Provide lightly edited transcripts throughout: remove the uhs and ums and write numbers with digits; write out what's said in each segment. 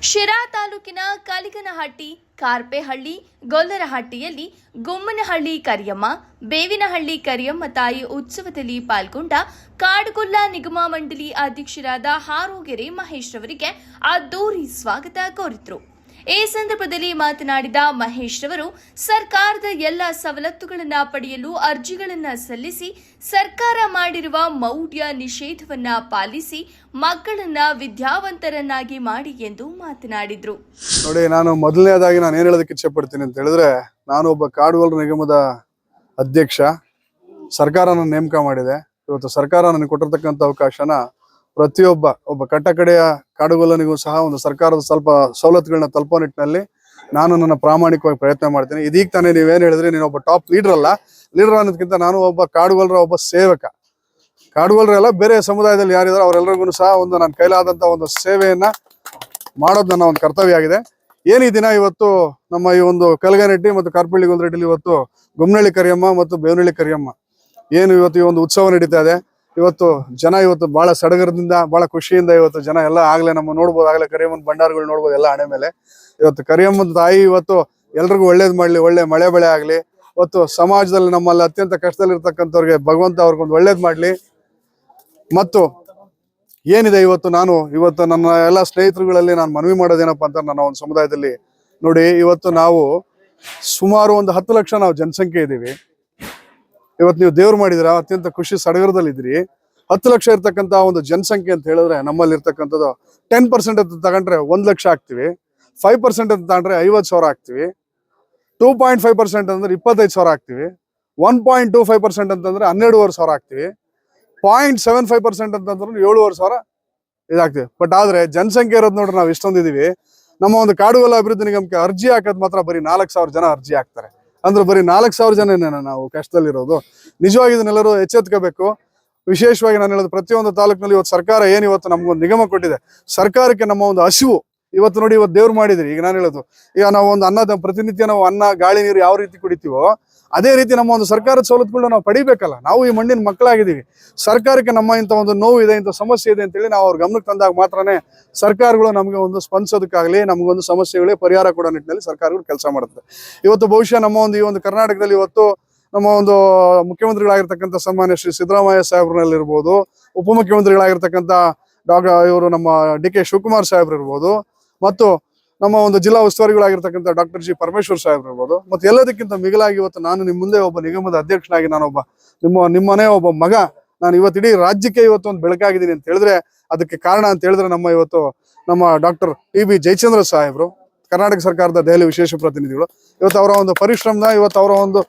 ಶಿರಾ ತಾಲೂಕಿನ ಕಲಿಗನಹಟ್ಟಿ, ಕಾರ್ಪೆಹಳ್ಳಿ, ಗೊಲ್ಲರಹಟ್ಟಿಯಲ್ಲಿ ಗುಮ್ಮನಹಳ್ಳಿ ಕರಿಯಮ್ಮ, ಬೇವಿನಹಳ್ಳಿ ಕರಿಯಮ್ಮ ತಾಯಿ ಉತ್ಸವದಲ್ಲಿ ಪಾಲ್ಗೊಂಡ ಕಾಡುಗೊಲ್ಲ ನಿಗಮ ಮಂಡಳಿ ಅಧ್ಯಕ್ಷರಾದ ಹಾರೋಗೆರೆ ಮಹೇಶ್ ರವರಿಗೆ ಅದ್ದೂರಿ ಸ್ವಾಗತ ಕೋರಿದ್ರು. ಈ ಸಂದರ್ಭದಲ್ಲಿ ಮಾತನಾಡಿದ ಮಹೇಶ್ ರವರು, ಸರ್ಕಾರದ ಎಲ್ಲ ಸವಲತ್ತುಗಳನ್ನು ಪಡೆಯಲು ಅರ್ಜಿಗಳನ್ನು ಸಲ್ಲಿಸಿ ಸರ್ಕಾರ ಮಾಡಿರುವ ಮೌಢ್ಯ ನಿಷೇಧವನ್ನ ಪಾಲಿಸಿ ಮಕ್ಕಳನ್ನ ವಿದ್ಯಾವಂತರನ್ನಾಗಿ ಮಾಡಿ ಎಂದು ಮಾತನಾಡಿದ್ರು. ನೋಡಿ, ನಾನು ಮೊದಲನೇದಾಗಿ ನಾನು ಏನ್ ಹೇಳೋದಕ್ಕೆ ಇಚ್ಛೆ ಪಡ್ತೀನಿ ಅಂತ ಹೇಳಿದ್ರೆ, ನಾನು ಒಬ್ಬ ಕಾಡುಗೊಲ್ಲ ನಿಗಮದ ಅಧ್ಯಕ್ಷ. ಸರ್ಕಾರ ನನ್ನ ನೇಮಕ ಮಾಡಿದೆ. ಇವತ್ತು ಸರ್ಕಾರ ನನಗೆ ಕೊಟ್ಟಿರ್ತಕ್ಕಂಥ ಅವಕಾಶನ ಒಬ್ಬ ಕಟ್ಟಕಡೆಯ ಕಾಡುಗೊಲ್ಲನಿಗೂ ಸಹ ಒಂದು ಸರ್ಕಾರದ ಸ್ವಲ್ಪ ಸವಲತ್ತುಗಳನ್ನ ತಲುಪೋ ನಿಟ್ಟಿನಲ್ಲಿ ನಾನು ನನ್ನ ಪ್ರಾಮಾಣಿಕವಾಗಿ ಪ್ರಯತ್ನ ಮಾಡ್ತೀನಿ. ಇದೀಗ ತಾನೇ ನೀವೇನು ಹೇಳಿದ್ರಿ, ನೀನು ಒಬ್ಬ ಟಾಪ್ ಲೀಡರ್ ಅಲ್ಲ. ಲೀಡರ್ ಅನ್ನೋದಕ್ಕಿಂತ ನಾನು ಒಬ್ಬ ಕಾಡುಗೊಲ್ಲರ ಒಬ್ಬ ಸೇವಕ. ಕಾಡುಗೊಲ್ಲರೆಲ್ಲ ಬೇರೆ ಸಮುದಾಯದಲ್ಲಿ ಯಾರಿದಾರೋ ಅವರೆಲ್ಲರಿಗೂ ಸಹ ಒಂದು ನನ್ನ ಕೈಲಾದಂಥ ಒಂದು ಸೇವೆಯನ್ನ ಮಾಡೋದು ನನ್ನ ಒಂದು ಕರ್ತವ್ಯ ಆಗಿದೆ. ಏನು ಈ ದಿನ ಇವತ್ತು ನಮ್ಮ ಈ ಒಂದು ಕಲಗನಹಟ್ಟಿ ಮತ್ತು ಕಾರ್ಪಳ್ಳಿ ಗೊಂದರೆಡ್ಡಿಲಿ ಇವತ್ತು ಗುಮ್ಮನಹಳ್ಳಿ ಕರಿಯಮ್ಮ ಮತ್ತು ಬೇವಿನಹಳ್ಳಿ ಕರಿಯಮ್ಮ ಏನು ಇವತ್ತು ಈ ಒಂದು ಉತ್ಸವ ನಡೀತಾ ಇದೆ. ಇವತ್ತು ಜನ ಇವತ್ತು ಬಹಳ ಸಡಗರದಿಂದ ಬಹಳ ಖುಷಿಯಿಂದ ಇವತ್ತು ಜನ ಎಲ್ಲ ಆಗ್ಲೇ ನಮ್ಮ ನೋಡ್ಬೋದು, ಆಗ್ಲೇ ಕರಿಯಮ್ಮನ ಭಂಡಾರಗಳು ನೋಡ್ಬೋದು ಎಲ್ಲ ಹಣೆ ಮೇಲೆ. ಇವತ್ತು ಕರಿಯಮ್ಮನ ತಾಯಿ ಇವತ್ತು ಎಲ್ರಿಗೂ ಒಳ್ಳೇದು ಮಾಡ್ಲಿ, ಒಳ್ಳೆ ಮಳೆ ಬೆಳೆ ಆಗ್ಲಿ. ಇವತ್ತು ಸಮಾಜದಲ್ಲಿ ನಮ್ಮಲ್ಲಿ ಅತ್ಯಂತ ಕಷ್ಟದಲ್ಲಿರ್ತಕ್ಕಂಥವ್ರಿಗೆ ಭಗವಂತ ಅವ್ರಿಗೊಂದು ಒಳ್ಳೇದು ಮಾಡ್ಲಿ. ಮತ್ತು ಏನಿದೆ ಇವತ್ತು ನನ್ನ ಎಲ್ಲ ಸ್ನೇಹಿತರುಗಳಲ್ಲಿ ನಾನು ಮನವಿ ಮಾಡೋದೇನಪ್ಪ ಅಂತ, ನನ್ನ ಒಂದು ಸಮುದಾಯದಲ್ಲಿ ನೋಡಿ, ಇವತ್ತು ನಾವು ಸುಮಾರು ಒಂದು 10 ಲಕ್ಷ ನಾವು ಜನಸಂಖ್ಯೆ ಇದ್ದೀವಿ. ಇವತ್ತು ನೀವು ದೇವ್ರು ಮಾಡಿದಿರ, ಅತ್ಯಂತ ಖುಷಿ ಸಡಗರದಲ್ಲಿದ್ದೀರಿ. 10 ಲಕ್ಷ ಇರ್ತಕ್ಕಂಥ ಒಂದು ಜನಸಂಖ್ಯೆ ಅಂತ ಹೇಳಿದ್ರೆ, ನಮ್ಮಲ್ಲಿ ಇರ್ತಕ್ಕಂಥದ್ದು 10% ಅಂತ ತಗೊಂಡ್ರೆ 1 ಲಕ್ಷ ಆಗ್ತೀವಿ. 5% ಅಂತ ತಗೊಂಡ್ರೆ 50,000 ಆಗ್ತೀವಿ. 2.5% ಅಂದ್ರೆ 25,000 ಆಗ್ತೀವಿ. 1.25% ಅಂತಂದ್ರೆ 12,500 ಆಗ್ತೀವಿ. 0.75% ಅಂತಂದ್ರೆ 7,500 ಇದಾಗ್ತೀವಿ. ಬಟ್ ಆದ್ರೆ ಜನಸಂಖ್ಯೆ ಇರೋದು ನೋಡ್ರಿ, ನಾವು ಇಷ್ಟೊಂದಿದೀವಿ. ನಮ್ಮ ಒಂದು ಕಾಡುಗೊಲ್ಲ ಅಭಿವೃದ್ಧಿ ನಿಗಮಕ್ಕೆ ಅರ್ಜಿ ಹಾಕೋದು ಮಾತ್ರ ಬರೀ 4,000 ಜನ ಅರ್ಜಿ ಹಾಕ್ತಾರೆ. ಅಂದ್ರೆ ಬರೀ 4,000 ಜನನೇನ ನಾವು ಕಷ್ಟದಲ್ಲಿರೋದು. ನಿಜವಾಗಿ ಇದನ್ನೆಲ್ಲರೂ ಎಚ್ಚೆತ್ಕೋಬೇಕು. ವಿಶೇಷವಾಗಿ ನಾನು ಹೇಳೋದು, ಪ್ರತಿಯೊಂದು ತಾಲೂಕಿನಲ್ಲಿ ಇವತ್ತು ಸರ್ಕಾರ ಏನು ಇವತ್ತು ನಮ್ಗೊಂದು ನಿಗಮ ಕೊಟ್ಟಿದೆ, ಸರ್ಕಾರಕ್ಕೆ ನಮ್ಮ ಒಂದು ಹಸಿವು ಇವತ್ತು ನೋಡಿ, ಇವತ್ತು ದೇವ್ರು ಮಾಡಿದ್ರಿ. ಈಗ ನಾನು ಹೇಳೋದು, ಈಗ ನಾವು ಒಂದು ಪ್ರತಿನಿತ್ಯ ನಾವು ಅನ್ನ ಗಾಳಿ ನೀರು ಯಾವ ರೀತಿ ಕುಡಿತೀವೋ ಅದೇ ರೀತಿ ನಮ್ಮ ಒಂದು ಸರ್ಕಾರದ ಸವಲತ್ತುಗಳನ್ನ ನಾವು ಪಡಿಬೇಕಲ್ಲ. ನಾವು ಈ ಮಣ್ಣಿನ ಮಕ್ಕಳಾಗಿದ್ದೀವಿ. ಸರ್ಕಾರಕ್ಕೆ ನಮ್ಮ ಇಂಥ ಒಂದು ನೋವು ಇದೆ, ಇಂಥ ಸಮಸ್ಯೆ ಇದೆ ಅಂತೇಳಿ ನಾವು ಅವ್ರ ಗಮನಕ್ಕೆ ತಂದಾಗ ಮಾತ್ರನೇ ಸರ್ಕಾರಗಳು ನಮಗೆ ಒಂದು ಸ್ಪಂದಿಸೋದಕ್ಕಾಗಲಿ, ನಮಗೊಂದು ಸಮಸ್ಯೆಗಳಿಗೆ ಪರಿಹಾರ ಕೊಡೋ ನಿಟ್ಟಿನಲ್ಲಿ ಸರ್ಕಾರಗಳು ಕೆಲಸ ಮಾಡುತ್ತೆ. ಇವತ್ತು ಬಹುಶಃ ನಮ್ಮ ಒಂದು ಈ ಒಂದು ಕರ್ನಾಟಕದಲ್ಲಿ ಇವತ್ತು ನಮ್ಮ ಒಂದು ಮುಖ್ಯಮಂತ್ರಿಗಳಾಗಿರ್ತಕ್ಕಂಥ ಸನ್ಮಾನ್ಯ ಶ್ರೀ ಸಿದ್ದರಾಮಯ್ಯ ಸಾಹೇಬ್ರಲ್ಲಿರ್ಬೋದು, ಉಪಮುಖ್ಯಮಂತ್ರಿಗಳಾಗಿರ್ತಕ್ಕಂಥ ಇವರು ನಮ್ಮ ಡಿ ಕೆ ಶಿವಕುಮಾರ್ ಸಾಹೇಬ್ರು ಇರ್ಬೋದು, ಮತ್ತು ನಮ್ಮ ಒಂದು ಜಿಲ್ಲಾ ಉಸ್ತುವಾರಿಗಳಾಗಿರ್ತಕ್ಕಂಥ ಡಾಕ್ಟರ್ ಜಿ ಪರಮೇಶ್ವರ್ ಸಾಹೇಬ್ರು ಇರ್ಬೋದು, ಮತ್ತು ಎಲ್ಲದಕ್ಕಿಂತ ಮಿಗಿಲಾಗಿ ಇವತ್ತು ನಾನು ನಿಮ್ಮ ಮುಂದೆ ಒಬ್ಬ ನಿಗಮದ ಅಧ್ಯಕ್ಷನಾಗಿ ನಾನೊಬ್ಬ ನಿಮ್ಮನೆ ಒಬ್ಬ ಮಗ, ನಾನು ಇವತ್ತು ಇಡೀ ರಾಜ್ಯಕ್ಕೆ ಇವತ್ತು ಒಂದು ಬೆಳಕಾಗಿದ್ದೀನಿ ಅಂತ ಹೇಳಿದ್ರೆ, ಅದಕ್ಕೆ ಕಾರಣ ಅಂತ ಹೇಳಿದ್ರೆ ನಮ್ಮ ಡಾಕ್ಟರ್ ಟಿ.ಬಿ. ಜಯಚಂದ್ರ ಸಾಹೇಬ್ರು, ಕರ್ನಾಟಕ ಸರ್ಕಾರದ ದೆಹಲಿ ವಿಶೇಷ ಪ್ರತಿನಿಧಿಗಳು. ಇವತ್ತು ಅವರ ಒಂದು ಪರಿಶ್ರಮದ, ಇವತ್ತು ಅವ್ರ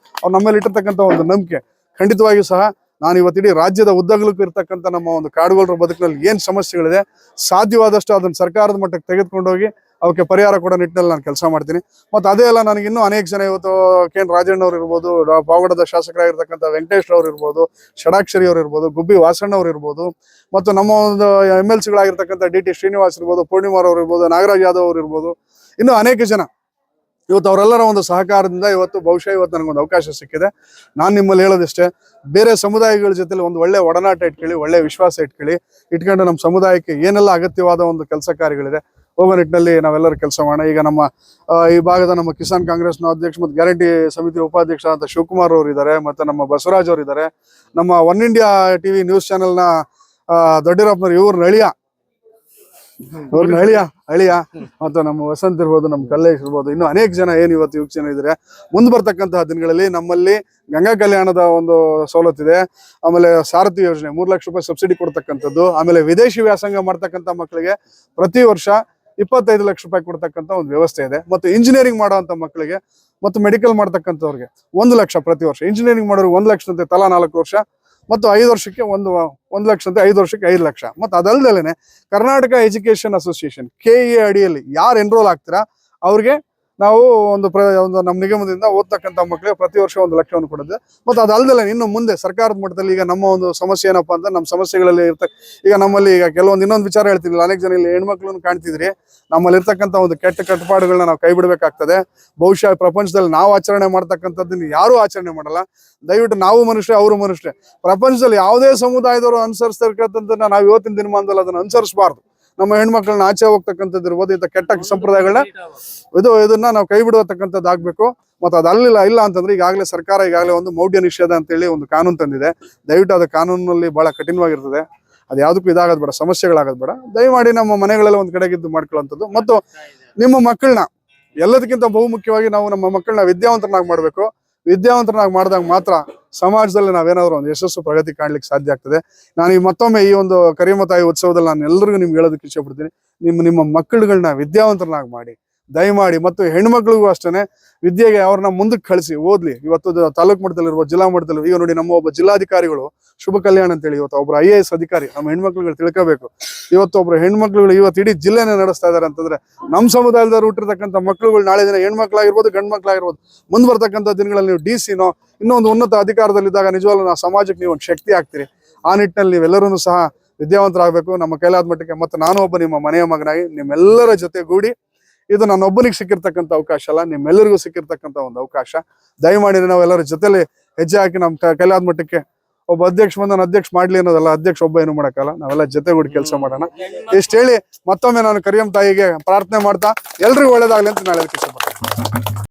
ನಮ್ಮಲ್ಲಿ ಇಟ್ಟಿರ್ತಕ್ಕಂಥ ಒಂದು ನಂಬಿಕೆ, ಖಂಡಿತವಾಗಿಯೂ ಸಹ ನಾನು ಇವತ್ತು ಇಡೀ ರಾಜ್ಯದ ಉದ್ದಗಲಕ್ಕೂ ಇರ್ತಕ್ಕಂಥ ನಮ್ಮ ಒಂದು ಕಾಡುಗೊಲ್ಲರ ಬದುಕಿನಲ್ಲಿ ಏನು ಸಮಸ್ಯೆಗಳಿದೆ, ಸಾಧ್ಯವಾದಷ್ಟು ಅದನ್ನು ಸರ್ಕಾರದ ಮಟ್ಟಕ್ಕೆ ತೆಗೆದುಕೊಂಡೋಗಿ ಅವಕ್ಕೆ ಪರಿಹಾರ ಕೊಡೋ ನಿಟ್ಟಿನಲ್ಲಿ ನಾನು ಕೆಲಸ ಮಾಡ್ತೀನಿ. ಮತ್ತು ಅದೇ ಅಲ್ಲ, ನನಗೆ ಇನ್ನೂ ಅನೇಕ ಜನ ಇವತ್ತು ಕೆ.ಎನ್. ರಾಜಣ್ಣವ್ರು ಇರ್ಬೋದು, ಪಾವಗಡದ ಶಾಸಕರಾಗಿರ್ತಕ್ಕಂಥ ವೆಂಕಟೇಶ್ ಅವ್ರು ಇರ್ಬೋದು, ಷಡಾಕ್ಷರಿ ಅವ್ರು ಇರ್ಬೋದು, ಗುಬ್ಬಿ ವಾಸಣ್ಣವ್ರು ಇರ್ಬೋದು, ಮತ್ತು ನಮ್ಮ ಒಂದು MLCಗಳಾಗಿರ್ತಕ್ಕಂಥ ಡಿ.ಟಿ. ಶ್ರೀನಿವಾಸ್ ಇರ್ಬೋದು, ಪೂರ್ಣಿಮಾರ್ ಅವ್ರು ಇರ್ಬೋದು, ನಾಗರಾಜ್ ಯಾದವ್ ಅವ್ರು ಇರ್ಬೋದು, ಇನ್ನೂ ಅನೇಕ ಜನ ಇವತ್ತು ಅವರೆಲ್ಲರ ಒಂದು ಸಹಕಾರದಿಂದ ಬಹುಶಃ ಇವತ್ತು ನನಗೊಂದು ಅವಕಾಶ ಸಿಕ್ಕಿದೆ. ನಾನು ನಿಮ್ಮಲ್ಲಿ ಹೇಳೋದಿಷ್ಟೇ, ಬೇರೆ ಸಮುದಾಯಗಳ ಜೊತೆ ಒಂದು ಒಳ್ಳೆ ಒಡನಾಟ ಇಟ್ಕೊಳ್ಳಿ, ಒಳ್ಳೆ ವಿಶ್ವಾಸ ಇಟ್ಕೊಂಡು ನಮ್ಮ ಸಮುದಾಯಕ್ಕೆ ಏನೆಲ್ಲ ಅಗತ್ಯವಾದ ಒಂದು ಕೆಲಸ ಕಾರ್ಯಗಳಿದೆ ಹೋಗೋ ನಿಟ್ಟಿನಲ್ಲಿ ನಾವೆಲ್ಲರೂ ಕೆಲಸ ಮಾಡೋಣ. ಈಗ ನಮ್ಮ ಈ ಭಾಗದ ನಮ್ಮ ಕಿಸಾನ್ ಕಾಂಗ್ರೆಸ್ನ ಅಧ್ಯಕ್ಷ ಮತ್ತು ಗ್ಯಾರಂಟಿ ಸಮಿತಿ ಉಪಾಧ್ಯಕ್ಷ ಅಂತ ಶಿವಕುಮಾರ್ ಅವರು ಇದ್ದಾರೆ, ಮತ್ತು ನಮ್ಮ ಬಸವರಾಜ್ ಅವರು ಇದ್ದಾರೆ, ನಮ್ಮ ಒನ್ ಇಂಡಿಯಾ ಟಿವಿ ನ್ಯೂಸ್ ಚಾನೆಲ್ನ ದೊಡ್ಡರಪ್ಪನವ್ರು, ಇವ್ರನ್ನ ಅಳಿಯ ಮತ್ತು ನಮ್ಮ ವಸಂತ್ ಇರ್ಬೋದು, ನಮ್ಮ ಕಲ್ಲೇಶ್ ಇರ್ಬೋದು, ಇನ್ನು ಅನೇಕ ಜನ ಏನು ಇವತ್ತು ಯುವಕ ಜನ ಇದ್ದಾರೆ. ಮುಂದೆ ಬರ್ತಕ್ಕಂತಹ ದಿನಗಳಲ್ಲಿ ನಮ್ಮಲ್ಲಿ ಗಂಗಾ ಕಲ್ಯಾಣದ ಒಂದು ಸವಲತ್ತಿದೆ, ಆಮೇಲೆ ಸಾರಥಿ ಯೋಜನೆ 3 ಲಕ್ಷ ರೂಪಾಯಿ ಸಬ್ಸಿಡಿ ಕೊಡ್ತಕ್ಕಂಥದ್ದು, ಆಮೇಲೆ ವಿದೇಶಿ ವ್ಯಾಸಂಗ ಮಾಡ್ತಕ್ಕಂಥ ಮಕ್ಕಳಿಗೆ ಪ್ರತಿ ವರ್ಷ 25 ಲಕ್ಷ ರೂಪಾಯಿ ಕೊಡ್ತಕ್ಕಂಥ ಒಂದು ವ್ಯವಸ್ಥೆ ಇದೆ. ಮತ್ತು ಇಂಜಿನಿಯರಿಂಗ್ ಮಾಡುವಂಥ ಮಕ್ಕಳಿಗೆ ಮತ್ತು ಮೆಡಿಕಲ್ ಮಾಡ್ತಕ್ಕಂಥವ್ರಿಗೆ 1 ಲಕ್ಷ ಪ್ರತಿ ವರ್ಷ, ಇಂಜಿನಿಯರಿಂಗ್ ಮಾಡೋರಿಗೆ 1 ಲಕ್ಷದಂತೆ ತಲಾ 4 ವರ್ಷ, ಮತ್ತು 5 ವರ್ಷಕ್ಕೆ 1 ಲಕ್ಷ ಅಂತ 5 ವರ್ಷಕ್ಕೆ 5 ಲಕ್ಷ. ಮತ್ತು ಅದಲ್ಲದೆ ಕರ್ನಾಟಕ ಎಜುಕೇಶನ್ ಅಸೋಸಿಯೇಷನ್ KEA ಅಡಿಯಲ್ಲಿ ಯಾರು ಎನ್ರೋಲ್ ಆಗ್ತೀರಾ ಅವ್ರಿಗೆ ನಾವು ಒಂದು ನಮ್ಮ ನಿಗಮದಿಂದ ಓದ್ತಕ್ಕಂಥ ಮಕ್ಕಳಿಗೆ ಪ್ರತಿ ವರ್ಷ 1 ಲಕ್ಷವನ್ನು ಕೊಡುತ್ತೆ. ಮತ್ತು ಅದಲ್ಲದೆ ಇನ್ನು ಮುಂದೆ ಸರ್ಕಾರದ ಮಟ್ಟದಲ್ಲಿ ಈಗ ನಮ್ಮ ಒಂದು ಸಮಸ್ಯೆ ಏನಪ್ಪಾ ಅಂತ, ನಮ್ಮ ಸಮಸ್ಯೆಗಳಲ್ಲಿ ಈಗ ನಮ್ಮಲ್ಲಿ ಈಗ ಕೆಲವೊಂದು ಇನ್ನೊಂದು ವಿಚಾರ ಹೇಳ್ತಿದ್ವಿ, ಅನೇಕ ಜನ ಇಲ್ಲಿ ಹೆಣ್ಮಕ್ಳನ್ನು ಕಾಣ್ತಿದ್ರಿ. ನಮ್ಮಲ್ಲಿ ಇರ್ತಕ್ಕಂಥ ಒಂದು ಕೆಟ್ಟ ಕಟ್ಟುಪಾಡುಗಳನ್ನ ನಾವು ಕೈ ಬಿಡಬೇಕಾಗ್ತದೆ. ಬಹುಶಃ ಪ್ರಪಂಚದಲ್ಲಿ ನಾವು ಆಚರಣೆ ಮಾಡ್ತಕ್ಕಂಥದ್ದನ್ನು ಯಾರೂ ಆಚರಣೆ ಮಾಡಲ್ಲ. ದಯವಿಟ್ಟು ನಾವು ಮನುಷ್ಯರೇ, ಅವರು ಮನುಷ್ಯರೇ. ಪ್ರಪಂಚದಲ್ಲಿ ಯಾವುದೇ ಸಮುದಾಯದವರು ಅನುಸರಿಸ್ತಕ್ಕಂಥದ್ದನ್ನ ನಾವು ಇವತ್ತಿನ ದಿನಮಾನದಲ್ಲಿ ಅದನ್ನು ಅನುಸರಿಸಬಾರ್ದು. ನಮ್ಮ ಹೆಣ್ಮಕ್ಳನ್ನ ಆಚೆ ಹೋಗ್ತಕ್ಕಂಥದ್ದು ಇರ್ಬೋದು, ಇಂಥ ಕೆಟ್ಟ ಸಂಪ್ರದಾಯಗಳನ್ನ ಇದನ್ನ ನಾವು ಕೈ ಬಿಡುವತಕ್ಕಂಥದ್ದು ಆಗ್ಬೇಕು. ಮತ್ತು ಅದಲ್ಲಿಲ್ಲ ಇಲ್ಲ ಅಂತಂದ್ರೆ ಈಗಾಗಲೇ ಸರ್ಕಾರ ಒಂದು ಮೌಢ್ಯ ನಿಷೇಧ ಅಂತೇಳಿ ಒಂದು ಕಾನೂನು ತಂದಿದೆ. ದಯವಿಟ್ಟು ಅದು ಕಾನೂನಲ್ಲಿ ಬಹಳ ಕಠಿಣವಾಗಿರ್ತದೆ. ಅದು ಯಾವುದಕ್ಕೂ ಇದಾಗೋದು ಬೇಡ, ಸಮಸ್ಯೆಗಳಾಗೋದು ಬೇಡ. ದಯಮಾಡಿ ನಮ್ಮ ಮನೆಗಳೆಲ್ಲ ಒಂದು ಕಡೆಗಿದ್ದು ಮಾಡ್ಕೊಳ್ಳುವಂಥದ್ದು. ಮತ್ತು ನಿಮ್ಮ ಮಕ್ಕಳನ್ನ ಎಲ್ಲದಕ್ಕಿಂತ ಬಹುಮುಖ್ಯವಾಗಿ ನಾವು ನಮ್ಮ ಮಕ್ಕಳನ್ನ ವಿದ್ಯಾವಂತರನ್ನಾಗಿ ಮಾಡಬೇಕು. ವಿದ್ಯಾವಂತರನ್ನಾಗಿ ಮಾಡಿದಾಗ ಮಾತ್ರ ಸಮಾಜದಲ್ಲಿ ನಾವೇನಾದ್ರು ಒಂದು ಯಶಸ್ಸು ಪ್ರಗತಿ ಕಾಣ್ಲಿಕ್ಕೆ ಸಾಧ್ಯ ಆಗ್ತದೆ. ನಾನು ಈ ಮತ್ತೊಮ್ಮೆ ಈ ಒಂದು ಕರಿಯಮ್ಮ ತಾಯಿ ಉತ್ಸವದಲ್ಲಿ ನಾನು ಎಲ್ಲರಿಗೂ ನಿಮ್ಗೆ ಹೇಳೋದಕ್ಕೆ ಇಷ್ಟಪಡ್ತೀನಿ, ನಿಮ್ಮ ಮಕ್ಕಳುಗಳನ್ನ ವಿದ್ಯಾವಂತರನ್ನಾಗಿ ಮಾಡಿ ದಯಮಾಡಿ. ಮತ್ತು ಹೆಣ್ಮಕ್ಳಿಗೂ ಅಷ್ಟೇ ವಿದ್ಯೆಗೆ ಅವ್ರನ್ನ ಮುಂದಕ್ಕೆ ಕಳಿಸಿ ಓದ್ಲಿ. ಇವತ್ತು ತಾಲೂಕು ಮಟ್ಟದಲ್ಲಿರುವ ಜಿಲ್ಲಾ ಮಟ್ಟದಲ್ಲಿ ಈಗ ನೋಡಿ, ನಮ್ಮ ಒಬ್ಬ ಜಿಲ್ಲಾಧಿಕಾರಿಗಳು ಶುಭ ಕಲ್ಯಾಣ ಅಂತೇಳಿ ಇವತ್ತು ಒಬ್ರು IAS ಅಧಿಕಾರಿ ನಮ್ಮ ಹೆಣ್ಮಕ್ಳುಗಳು ತಿಳ್ಕೋಬೇಕು. ಇವತ್ತು ಒಬ್ರು ಹೆಣ್ಮಕ್ಳುಗಳು ಇವತ್ತು ಇಡೀ ಜಿಲ್ಲೆನೇ ನಡೆಸ್ತಾ ಇದಾರೆ ಅಂತಂದ್ರೆ ನಮ್ಮ ಸಮುದಾಯದವ್ರು ಹುಟ್ಟಿರ್ತಕ್ಕಂಥ ಮಕ್ಳುಗಳು ನಾಳೆ ದಿನ ಹೆಣ್ಮಕ್ಳಾಗಿರ್ಬೋದು ಗಂಡು ಮಕ್ಳಾಗಿರ್ಬೋದು ಮುಂದೆ ಬರ್ತಕ್ಕಂಥ ದಿನಗಳಲ್ಲಿ ನೀವು DC-ನೋ ಇನ್ನೊಂದು ಉನ್ನತ ಅಧಿಕಾರದಲ್ಲಿದ್ದಾಗ ನಿಜವಾಗ್ಲೂ ನಾವು ಸಮಾಜಕ್ಕೆ ನೀವು ಒಂದು ಶಕ್ತಿ ಆಗ್ತೀರಿ. ಆ ನಿಟ್ಟಿನಲ್ಲಿ ನೀವೆಲ್ಲರೂ ಸಹ ವಿದ್ಯಾವಂತರಾಗಬೇಕು ನಮ್ಮ ಕೈಲಾದ ಮಟ್ಟಿಗೆ. ಮತ್ತು ನಾನು ಒಬ್ಬ ನಿಮ್ಮ ಮನೆಯ ಮಗನಾಗಿ ನಿಮ್ಮೆಲ್ಲರ ಜೊತೆಗೂಡಿ, ಇದು ನನ್ನೊಬ್ಬನಿಗೆ ಸಿಕ್ಕಿರ್ತಕ್ಕಂಥ ಅವಕಾಶ ಅಲ್ಲ, ನಿಮ್ಮೆಲ್ಲರಿಗೂ ಸಿಕ್ಕಿರ್ತಕ್ಕಂಥ ಒಂದು ಅವಕಾಶ. ದಯಮಾಡಿ ನಾವೆಲ್ಲರ ಜೊತೆಲಿ ಹೆಜ್ಜೆ ಹಾಕಿ ನಮ್ಮ ಕೈಲಾದ ಮಟ್ಟಕ್ಕೆ ಒಬ್ಬ ಅಧ್ಯಕ್ಷ ಬಂದು ಅಧ್ಯಕ್ಷ ಮಾಡ್ಲಿ ಅನ್ನೋದಲ್ಲ, ಅಧ್ಯಕ್ಷ ಒಬ್ಬ ಏನು ಮಾಡಕ್ಕಲ್ಲ, ನಾವೆಲ್ಲ ಜೊತೆಗೂಡಿ ಕೆಲಸ ಮಾಡೋಣ. ಇಷ್ಟು ಹೇಳಿ ಮತ್ತೊಮ್ಮೆ ನಾನು ಕರಿಯಮ್ಮ ತಾಯಿಗೆ ಪ್ರಾರ್ಥನೆ ಮಾಡ್ತಾ ಎಲ್ರಿಗೂ ಒಳ್ಳೇದಾಗ್ಲಿ ಅಂತ ನಾಳೆ ಇಷ್ಟಪಡ್ತೀನಿ.